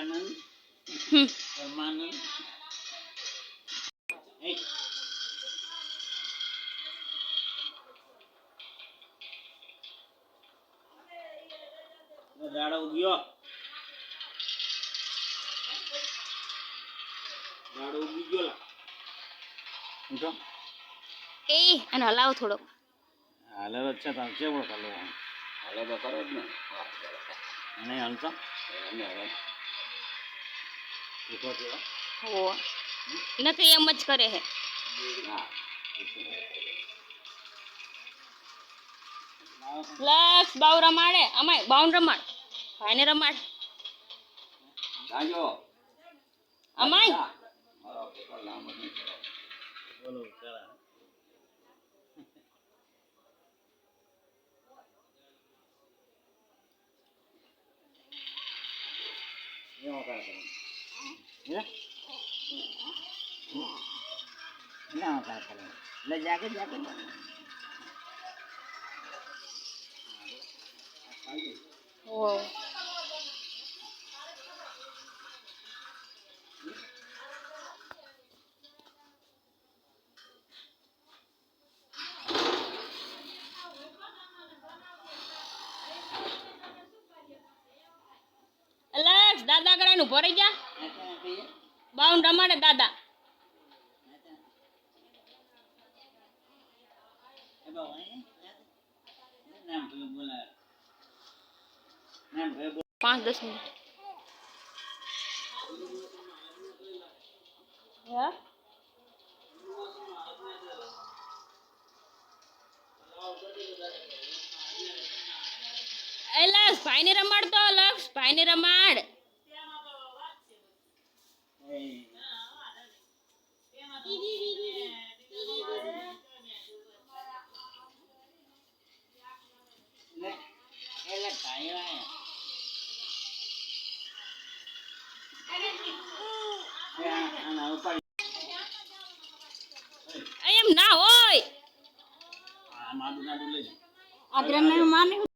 સચ્ચાનંદ પરમાનંદ દાડો ઉગ્યો લા ઉઠો એ અને હલાવો થોડો હાલે છે તાર કેવો ચાલો હાલે તો કરો જ ને અને હાલતા અને હવે ઉઠો છે હો નથી એમ જ કરે હે હા લક્ષ બાવ રમાડે અમાય બાઉન્ડ રમાડ ભાઈને રમાડ જાજો અમાય મારો પેપર લાંબો નહીં કરો બોલો કરા એવો કરા હે ના કરા કરે લે જાકે જાકે હો લક્ષ દાદા ગળાનું ભરી જા બાઉન્ડ રમાડે દાદા નામ તો બોલા 5-10 મિનિટ હા એ લક્ષ ભાઈને રમાડ તો લક્ષ ભાઈને રમાડ એમ ના હોય માદુ નાદુ લઈ આગ્રહ માને